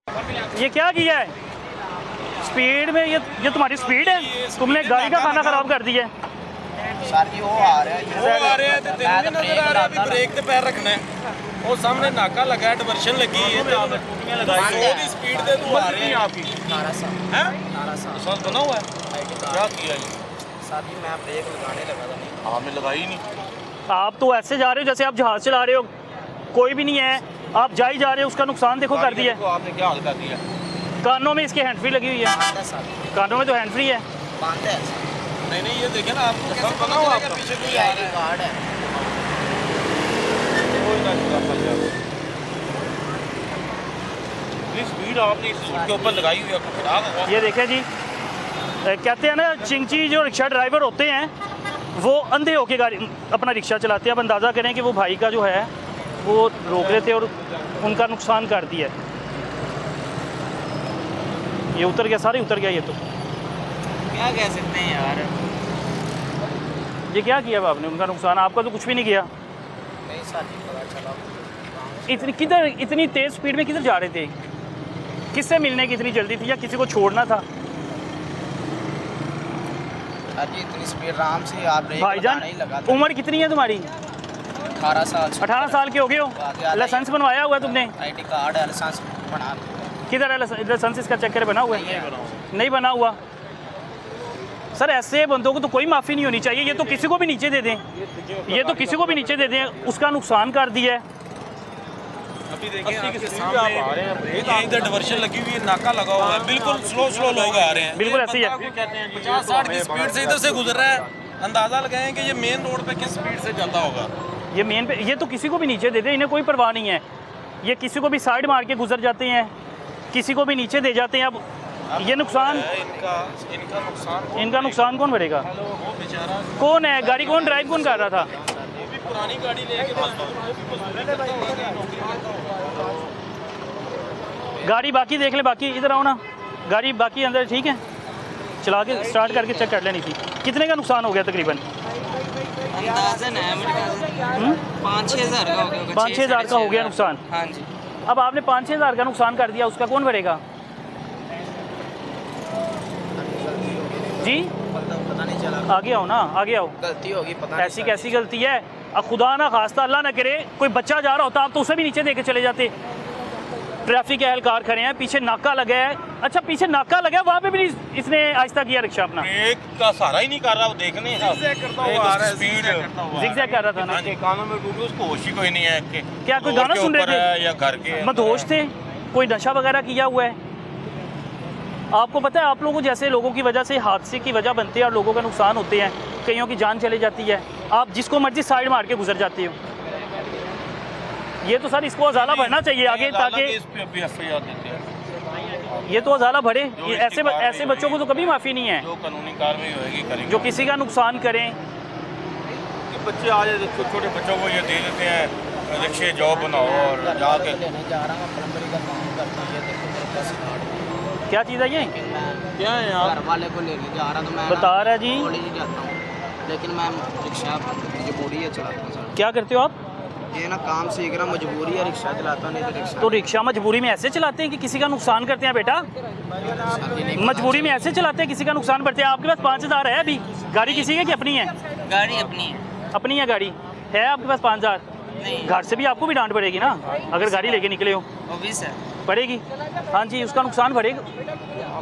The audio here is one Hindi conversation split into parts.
ये क्या किया है स्पीड में? ये तुम्हारी स्पीड है? तुमने गाड़ी का खाना खराब कर दिया है। सर जी वो आ रहे हैं ते तेन नहीं नजर आ रहा अभी ब्रेक ते पैर रखना है। वो सामने नाका लगा है, डिवर्शन लगी है, सौ की स्पीड दे तू आ रहे हैं। आपकी 18 साल हैं 18 साल साल बना हुआ है। क्या किया ये? सर जी मैं ब्रेक लगाने लगा था नहीं। आपने लगाई नहीं। आप तो ऐसे जा रहे हो जैसे आप जहाज चला रहे हो, कोई भी नहीं है, आप जा ही जा रहे हो। उसका नुकसान देखो कर दिया। आपने क्या हाल कर दिया? कानों में इसके हैंड फ्री लगी हुई है। कानों में तो हैंड फ्री है। बांधते हैं सर। नहीं ये देखे ना, आपको सब बना हुआ आपका पीछे कोई आ रहा है। कार्ड है। कोई ना स्पीड आपने इस सूट के ऊपर लगाई हुई है। ये देखें जी, कहते हैं ना चिंची जो रिक्शा ड्राइवर होते हैं वो अंधे होके गाड़ी अपना रिक्शा चलाते हैं। अब अंदाज़ा करें कि वो भाई का जो है वो रोक रहे थे और उनका नुकसान कर दिया। ये उतर गया, सारे उतर गया। ये तो क्या कह सकते हैं यार, ये क्या किया अब आपने? उनका नुकसान, आपका तो कुछ भी नहीं किया। नहीं सर जी पता चला। इतनी तेज़ स्पीड में किधर जा रहे थे? किससे मिलने की इतनी जल्दी थी या किसी को छोड़ना था? सर जी इतनी स्पीड आराम से आप ब्रेक भाईजान नहीं लगा था। उम्र कितनी है तुम्हारी? 18 साल 18 साल के हो गए हो? लाइसेंस बनवाया हुआ है तुमने? आईडी कार्ड है, लाइसेंस बना। किधर है लाइसेंस? इसका चेक करे, बना हुआ है? नहीं बना हुआ। सर ऐसे बंदों को तो कोई माफ़ी नहीं होनी चाहिए। ये तो किसी को भी नीचे दे दें, ये तो किसी को भी नीचे दे दें, उसका नुकसान कर दिया है। अभी देखिए आपके सामने आ रहे हैं, ये इधर डिवर्शन लगी हुई है, नाका लगा हुआ है, बिल्कुल स्लो लोग आ रहे हैं। बिल्कुल ऐसे ही है। 50-60 की स्पीड से इधर से गुजर रहा है। अंदाजा लगाएं कि ये मेन रोड पे किस स्पीड से जाता होगा। ये मेन पे, ये तो किसी को भी नीचे दे दे, इन्हें कोई परवाह नहीं है। ये किसी को भी साइड मार के गुजर जाते हैं, किसी को भी नीचे दे जाते हैं। अब ये नुकसान इनका नुकसान कौन भरेगा? वो बेचारा कौन है? गाड़ी कौन ड्राइव कौन कर रहा था? वो भी पुरानी गाड़ी लेके गाड़ी बाकी देख ले, बाकी इधर आओ ना, गाड़ी बाकी अंदर ठीक है, चला के स्टार्ट करके चेक कर लेनी थी। कितने का नुकसान हो गया तकरीबन? अंदाज़न है मेरे ख्याल से 5-6 हज़ार का हो गया। 5-6 हज़ार का हो गया नुकसान। हाँ जी। अब आपने 5-6 हज़ार का नुकसान कर दिया, उसका कौन भरेगा जी? पता नहीं चला। आगे आओ ना, आगे आओ। गलती होगी पता नहीं। ऐसी कैसी गलती है? अब खुदा ना खास्ता अल्लाह ना करे कोई बच्चा जा रहा होता, आप तो उसे भी नीचे दे के चले जाते। ट्रैफिक एहलकार खड़े हैं, पीछे नाका लगा है। अच्छा पीछे नाका लगा है, वहाँ पे भी इसने आहिस्ता किया रिक्शा अपना। ब्रेक का सहारा ही नहीं कर रहा, वो देखने स्पीड जिगजैग कर रहा था ना। कानों में डूबी, उसको होश ही कोई नहीं है कि क्या कोई गाना सुन रहे थे या घर के मदहोश थे? कोई नशा वगैरह किया हुआ है? आपको पता है आप लोगों जैसे लोगों की वजह से हादसे की वजह बनते हैं और लोगों का नुकसान होते हैं, कईयों की जान चली जाती है। आप जिसको मर्जी साइड मार के गुजर जाते हो। ये तो सर इसको अजाला भरना चाहिए आगे, ताकि ये तो अजाला भरे। ये ऐसे बच्चों को तो कभी माफ़ी नहीं है। जो कानूनी कार्रवाई होगी करेंगे। जो किसी का नुकसान करें। बच्चे आज छोटे बच्चों को ये दे देते हैं रिक्शे जॉब बनाओ और जाके जा रहा हूँ, प्लम्बरी का काम करता हूँ। ये देखो मेरे पास कार्ड है। क्या चीज़ है ये? क्या है यार? घर वाले को लेके जा रहा तो मैं बता रहा जी। कॉलेज जाता हूँ, लेकिन मैं रिक्शा मजबूरी है चलाता हूँ सर। क्या करते हो आप? ये ना काम सीख रहा, मजबूरी है, रिक्शा चलाता नहीं तो रिक्शा। तो रिक्शा मजबूरी में ऐसे चलाते हैं कि किसी का नुकसान करते हैं बेटा? मजबूरी में ऐसे चलाते हैं, किसी का नुकसान करते हैं। आपके पास 5 हज़ार है अभी? गाड़ी किसी है कि अपनी है? गाड़ी अपनी है। अपनी है गाड़ी? है आपके पास 5 हज़ार? नहीं, घर से भी आपको भी डांट पड़ेगी ना अगर गाड़ी लेके निकले हो? ऑफिस है। पड़ेगी। हाँ जी, उसका नुकसान भरेगा।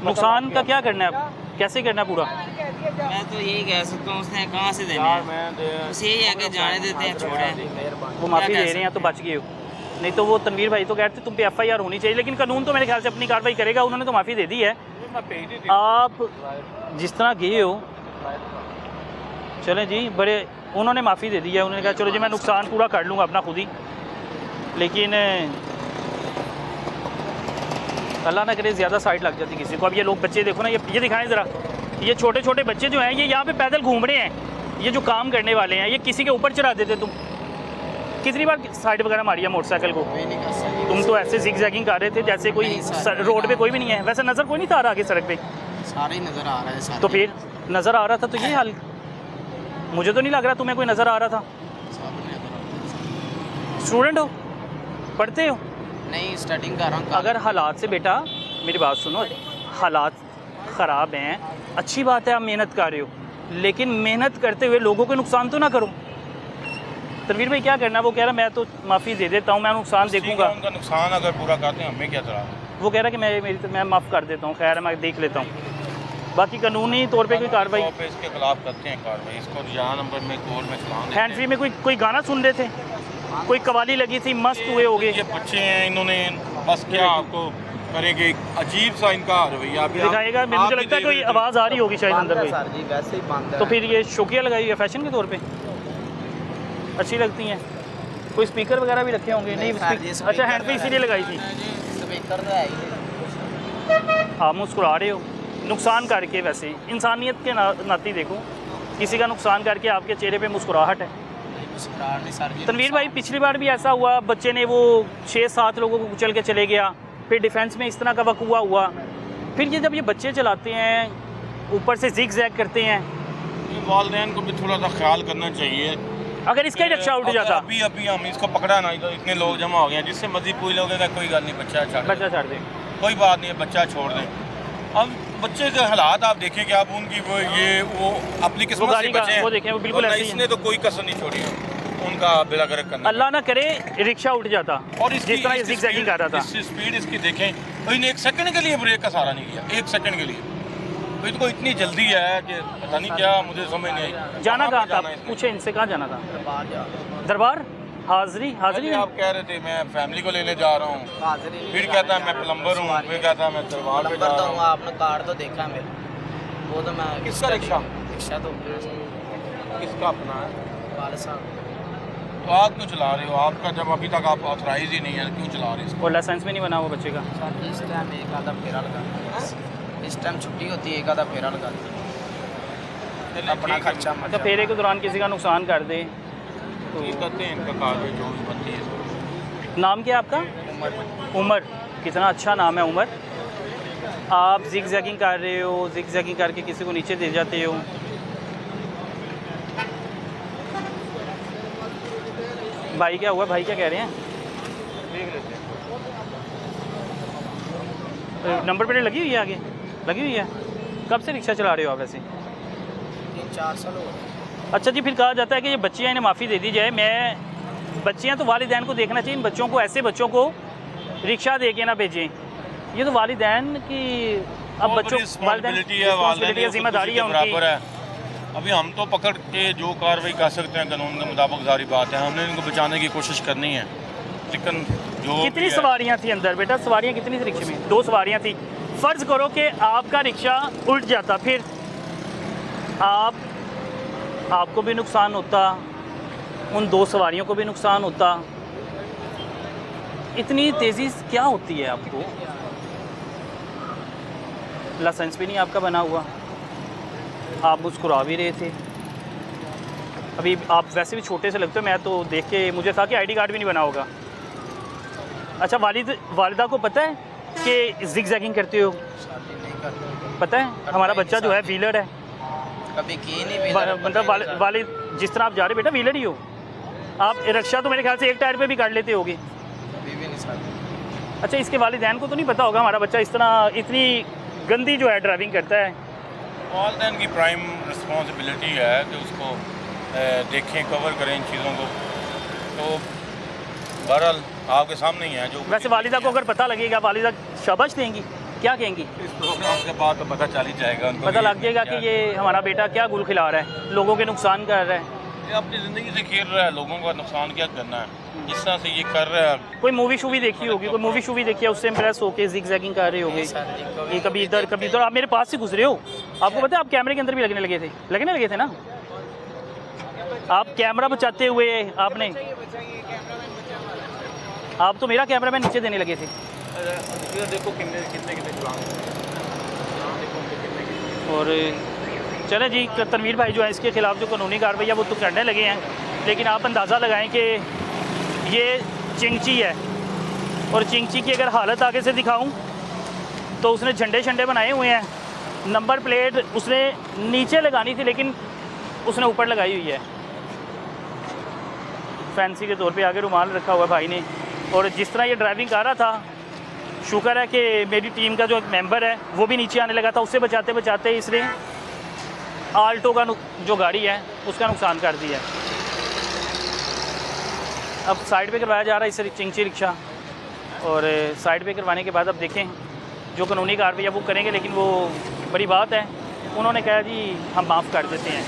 नुकसान का क्या करना है आप? कैसे करना है पूरा? मैं तो यही कह सकता हूँ, उसने कहाँ से देना है? बस यही है कि जाने देते हैं, छोड़े। वो माफ़ी दे रहे हैं तो बच गए हो, नहीं तो वो तनवीर भाई तो कहते तुम पे FIR होनी चाहिए, लेकिन कानून तो मेरे ख्याल से अपनी कार्रवाई करेगा। उन्होंने तो माफ़ी दे दी है। आप जिस तरह गए हो, चलें जी, बड़े उन्होंने माफ़ी दे दी है। उन्होंने कहा चलो जी मैं नुकसान पूरा कर लूँगा अपना खुद ही, लेकिन अल्लाह ना करे ज़्यादा साइड लग जाती किसी को। अब ये लोग बच्चे देखो ना, ये दिखाएं ज़रा, ये छोटे छोटे बच्चे जो हैं ये यहाँ पे पैदल घूम रहे हैं। ये जो काम करने वाले हैं ये किसी के ऊपर चढ़ा देते। तुम कितनी बार साइड वगैरह मारी है मोटरसाइकिल को? तुम तो ऐसे जिग-जैगिंग कर रहे थे जैसे कोई रोड पे कोई भी नहीं है। वैसे नज़र कोई नहीं था आ रहा आगे सड़क पे? सारे ही नज़र आ रहा है। तो फिर नज़र आ रहा था तो ये हाल, मुझे तो नहीं लग रहा तुम्हें कोई नज़र आ रहा था। स्टूडेंट हो, पढ़ते हो? नहीं स्टार्टिंग कर रहा हूँ। अगर हालात से बेटा मेरी बात सुनो, हालात ख़राब हैं, अच्छी बात है आप मेहनत कर रहे हो, लेकिन मेहनत करते हुए लोगों को नुकसान तो ना करो। तनवीर भाई क्या करना, वो कह रहा मैं तो माफ़ी दे देता हूँ, मैं नुकसान देखूंगा। उनका नुकसान अगर पूरा करते हैं हमें क्या चला। वो कह रहा कि मैं माफ़ कर देता हूँ, खैर है मैं देख लेता हूँ, बाकी कानूनी तौर पे कोई कार्रवाई इसके खिलाफ करते हैं कार्रवाई, इसको यहाँ नंबर में कोर्ट में चलान। हैंड फ्री में कोई गाना सुन रहे थे, कोई कवाली लगी थी, मस्त हुए होगे। ये बच्चे हैं, इन्होंने बस क्या आपको करेंगे, अजीब सा इनका रवैया दिखाएगा। मुझे लगता है कोई आवाज़ आ रही होगी शायद अंदर सर जी वैसे ही बंद है। तो फिर ये शोकिया लगाई है फैशन के तौर पे, अच्छी लगती हैं। कोई स्पीकर वगैरह भी रखे होंगे? नहीं अच्छा हैंड फ्री इसीलिए लगाई थी। स्पीकर तो है ही। आप मुस्कुरा रहे हो नुकसान करके, वैसे इंसानियत के नाते देखो, किसी का नुकसान करके आपके चेहरे पे मुस्कुराहट है। तनवीर भाई पिछली बार भी ऐसा हुआ, बच्चे ने वो 6-7 लोगों को कुचल के चले गया, फिर डिफेंस में इस तरह का वक़्वा हुआ। फिर ये जब ये बच्चे चलाते हैं ऊपर से जिग जैग करते हैं, वालिदैन को भी थोड़ा सा ख्याल करना चाहिए। अगर इसका ही रक्षा उठ जाता, अभी हम इसको पकड़ा ना, इतने लोग जमा हो गए, जिससे मर्जी पूछ लोगे कोई गल नहीं, बच्चा छोड़ दें, कोई बात नहीं है, बच्चा छोड़ दें। अब बच्चे के हालात आप देखें कि आप उनकी वो अपनी किस्मत से बचे हैं, वो देखें, वो बिल्कुल ऐसे ही इसने तो कोई कसर नहीं छोड़ी उनका बेड़ा गर्क करना। अल्लाह ना करे रिक्शा उठ जाता, और जिस तरह जिग जैगिंग कर रहा था। स्पीड इसकी देखें, तो इन्हें 1 सेकंड के लिए ब्रेक का सहारा नहीं किया, 1 सेकंड के लिए। तो इनको इतनी जल्दी है कि पता नहीं क्या, मुझे समझ नहीं आई। जाना कहाँ था, पूछे इनसे कहाँ जाना था? दरबार हाज़री आप कह रहे थे मैं फैमिली को लेने जा रहा हूँ, फिर कहता है मैं प्लम्बर हूँ, फिर कहता है मैं दरबार पे जा रहा हूँ। आपने कार तो देखा है मेरा, वो तो मैं किसका रिक्शा तो किसका अपना है? वाले साहब। तो आप क्यों चला रहे हो? आपका जब अभी तक आप ऑथराइज ही नहीं है, क्यों चला रहे हो? और लाइसेंस भी नहीं बना हुआ बच्चे का। इस टाइम एक आधा फेरा लगा, इस टाइम छुट्टी होती है, एक आधा फेरा लगा अपना खर्चा। अच्छा फेरे के दौरान किसी का नुकसान कर दे तो करते हैं इनका कार्रवाई जो भी बनती है। नाम क्या है आपका? उमर। कितना अच्छा नाम है उमर। आप जिग जैगिंग कर रहे हो, जिग जैगिंग करके किसी को नीचे दे जाते हो। भाई क्या हुआ, भाई क्या कह रहे हैं? देख लेते हैं। नंबर प्लेट लगी हुई है आगे, लगी हुई है। कब से रिक्शा चला रहे हो आप वैसे? 3-4 साल हो गए। अच्छा जी, फिर कहा जाता है कि ये बच्चियाँ इन्हें माफ़ी दे दी जाए। मैं बच्चियाँ तो वालिदैन को देखना चाहिए, इन बच्चों को, ऐसे बच्चों को रिक्शा दे के ना भेजें। ये तो वालिदैन की, अब बच्चों वालिदैन जिम्मेदारी है उनकी। अभी हम तो पकड़ के जो कार्रवाई कर सकते हैं कानून के मुताबिक, जारी बात है, हमने इनको बचाने की कोशिश करनी है। लेकिन जो कितनी सवारियाँ थी अंदर बेटा? सवारियाँ कितनी थी रिक्शे में? 2 सवारियाँ थी। फ़र्ज़ करो कि आपका रिक्शा उल्ट जाता, फिर आपको भी नुकसान होता, उन 2 सवारियों को भी नुकसान होता। इतनी तेज़ी क्या होती है आपको? लाइसेंस भी नहीं आपका बना हुआ, आप मुस्कुरा भी रहे थे। अभी आप वैसे भी छोटे से लगते हो, मैं तो देख के मुझे था कि आईडी कार्ड भी नहीं बना होगा। अच्छा वालिदा को पता है कि जिग जैगिंग करते हो? पता है हमारा बच्चा जो है व्हीलर है, कभी की नहीं मतलब वालिद जिस तरह आप जा रहे बेटा व्हीलर ही हो आप। रिक्शा तो मेरे ख्याल से 1 टायर पे भी काट लेते होगे। अच्छा इसके वालिदैन को तो नहीं पता होगा हमारा बच्चा इस तरह इतनी गंदी जो है ड्राइविंग करता है? वालिदैन की प्राइम रिस्पॉन्सिबिलिटी है कि उसको देखें, कवर करें इन चीज़ों को। तो बहरहाल आपके सामने ही है जो। वैसे वालिदा को अगर पता लगेगा, वालिदा शाबाश देंगी, क्या कहेंगी? इस प्रोग्राम के बाद तो पता चल ही जाएगा, पता लग जाएगा कि ये हमारा बेटा क्या गुल खिला रहा है, लोगों के नुकसान कर रहा है, ये अपनी ज़िंदगी से खेल रहा है, लोगों का नुकसान क्या करना है, जिस तरह से ये कर रहा है। कोई मूवी शूवी देखी होगी, कोई मूवी शूवी देखी है, उससे इम्प्रेस होके जिग जैगिंग कर रहे होगे। ये कभी इधर कभी उधर। आप मेरे पास से गुजरे हो, आपको पता है आप कैमरे के अंदर भी लगने लगे थे ना? आप कैमरा बचाते हुए आपने, आप तो मेरा कैमरा मैन नीचे देने लगे थे। देखो कितने और चले जी, तनवीर भाई जो है इसके ख़िलाफ़ जो कानूनी कार्रवाई है वो तो करने लगे हैं, लेकिन आप अंदाज़ा लगाएं कि ये चिंगची है, और चिंगची की अगर हालत आगे से दिखाऊं तो उसने झंडे बनाए हुए हैं, नंबर प्लेट उसने नीचे लगानी थी लेकिन उसने ऊपर लगाई हुई है। फैंसी के तौर पे आगे रुमाल रखा हुआ भाई ने, और जिस तरह ये ड्राइविंग कर रहा था, शुक्र है कि मेरी टीम का जो एक मेंबर है वो भी नीचे आने लगा था, उससे बचाते बचाते इसने आल्टो का जो गाड़ी है उसका नुकसान कर दिया। अब साइड पे करवाया जा रहा है इस चिंची रिक्शा, और साइड पे करवाने के बाद अब देखें जो कानूनी कार्रवाई है वो करेंगे। लेकिन वो बड़ी बात है, उन्होंने कहा जी हम माफ़ कर देते हैं,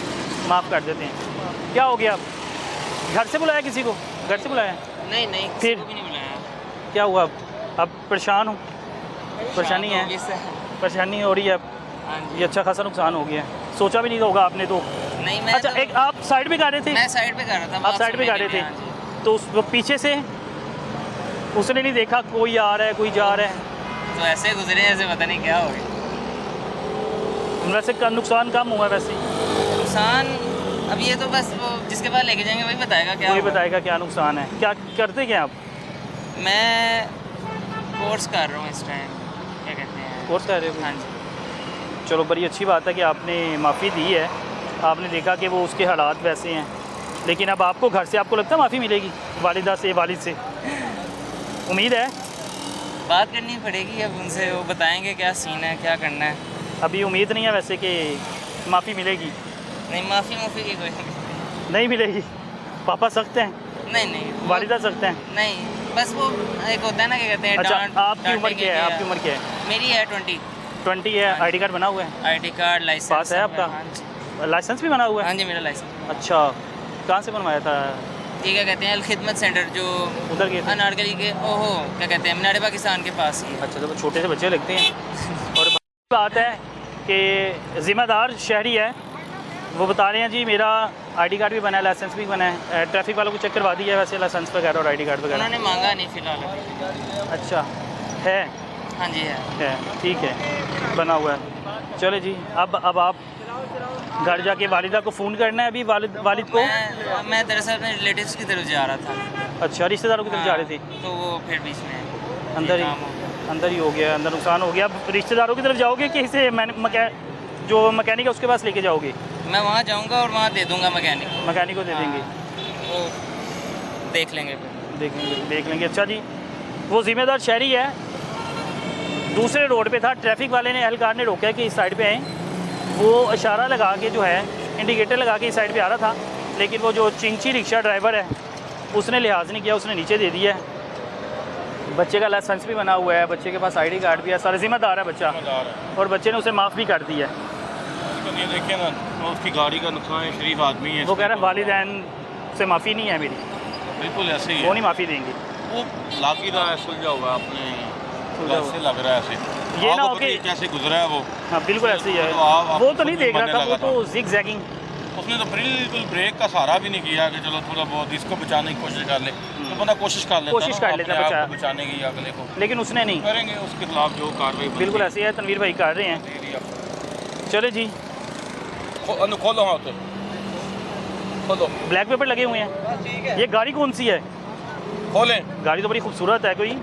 माफ़ कर देते हैं। क्या हो गया? घर से बुलाया किसी को? घर से बुलाया? नहीं नहीं, फिर किसी को भी नहीं बुलाया। क्या हुआ? अब परेशान हूँ, परेशानी है, परेशानी हो रही है। हाँ जी। ये अच्छा खासा नुकसान हो गया है, सोचा भी नहीं होगा आपने तो। नहीं मैं अच्छा, तो, एक आप साइड पे कर रहे थे? मैं साइड पे कर रहा था। आप साइड पे कर रहे थे, हाँ जी। तो उस वो पीछे से उसने नहीं देखा कोई आ रहा है कोई जा रहा है? तो ऐसे गुजरे जैसे पता नहीं क्या हो गया। वैसे का नुकसान कम हुआ वैसे? नुकसान अब ये तो बस वो जिसके पास लेके जाएंगे वही बताएगा क्या वही हुआ। बताएगा क्या नुकसान है। क्या करते क्या आप? मैं कोर्स कर रहा हूँ इस टाइम, क्या कहते हैं। कोर्स कर रहे हो? हाँ जी। चलो बड़ी अच्छी बात है कि आपने माफ़ी दी है, आपने देखा कि वो उसके हालात वैसे हैं। लेकिन अब आपको घर से आपको लगता है माफ़ी मिलेगी वालिदा से, वालिद से? उम्मीद है? बात करनी पड़ेगी अब उनसे, वो बताएंगे क्या सीन है, क्या करना है। अभी उम्मीद नहीं है वैसे कि माफ़ी मिलेगी? नहीं, माफ़ी की कोई नहीं मिलेगी? पापा सख्त हैं? नहीं नहीं वालिदा सख्त हैं? नहीं, बस वो एक होता है ना, क्या कहते हैं, अच्छा, डांट। आपकी उम्र क्या है? आपकी उम्र क्या है? मेरी है 20। 20 है। आईडी कार्ड बना हुआ है? आईडी कार्ड, लाइसेंस पास है आपका? हाँ जी। लाइसेंस भी बना हुआ है? हाँ जी, मेरा लाइसेंस। अच्छा, कहाँ से बनवाया था? ये क्या कहते हैं, अल खिदमत सेंटर जो उधर गए थे? अनारकली के, ओहो क्या कहते हैं, मीनार पाकिस्तान के पास ही है। अच्छा, तो छोटे से बच्चे लगते हैं। और बात है कि ज़िम्मेदार शहरी है, वो बता रहे हैं जी मेरा आईडी कार्ड भी बना है, लाइसेंस भी बना है, ट्रैफिक वालों को चेक करवा दिया है वैसे लाइसेंस वगैरह और आईडी कार्ड वगैरह? उन्होंने मांगा नहीं फिलहाल अभी। अच्छा है? हाँ जी है। ठीक है, बना हुआ है। चले जी, अब आप घर जाके वालिदा को फ़ोन करना है अभी, वालिद को? मैं दरअसल अपने रिलेटिव्स की तरफ जा रहा था। अच्छा, रिश्तेदारों की तरफ जा रहे थे? तो वो फिर बीच में अंदर ये काम हो गया। अंदर ही हो गया, अंदर नुकसान हो गया। अब रिश्तेदारों की तरफ जाओगे कि इसे जो मैकेनिक है उसके पास लेके जाओगे? मैं वहाँ जाऊँगा और वहाँ दे दूँगा मैकेनिक को दे देंगे? वो देख लेंगे फिर। देख लेंगे। अच्छा जी, वो ज़िम्मेदार शहरी है, दूसरे रोड पे था, ट्रैफिक वाले ने, एहलकार ने रोका कि इस साइड पे आए। वो इशारा लगा के जो है, इंडिकेटर लगा के इस साइड पे आ रहा था, लेकिन वो जो चिंची रिक्शा ड्राइवर है उसने लिहाज नहीं किया, उसने नीचे दे दिया। बच्चे का लाइसेंस भी बना हुआ है, बच्चे के पास आईडी कार्ड भी है, सारा जिम्मेदार है बच्चा, और बच्चे ने उसे माफ़ भी कर दिया। ये देखिए ना, उसकी गाड़ी का नुकसान है, शरीफ आदमी है। वो कह रहा है वालिदैन से माफ़ी नहीं है मेरी, बिल्कुल ऐसे ही वो है। नहीं माफ़ी देंगे। वो लाकीदा है, सुलझा हुआ अपने, ऐसे लग रहा है ऐसे। ये ना आपको हो पता कि है कैसे गुजरा है वो? हाँ बिल्कुल ऐसे ही है। तो आप वो तो नहीं देख रहा था, बनने वो लगा तो जिग जैगिंग। उसने तो बिल्कुल ब्रेक का सहारा भी नहीं किया कि चलो थोड़ा बहुत इसको बचाने की कोशिश कर ले। तो बंदा कोशिश कर लेता, कोशिश कर लेता अपने आप को बचाने की, अगले को। लेकिन उसने नहीं। करेंगे उसके खिलाफ जो कार्रवाई बनती बिल्कुल ऐसे ही है, तनवीर भाई कर रहे हैं। है। चले जी, खोलो हाँ, तो खोलो, ब्लैक पेपर लगे हुए हैं। ये गाड़ी कौन सी है? खोलें। गाड़ी तो बड़ी खूबसूरत है कोई।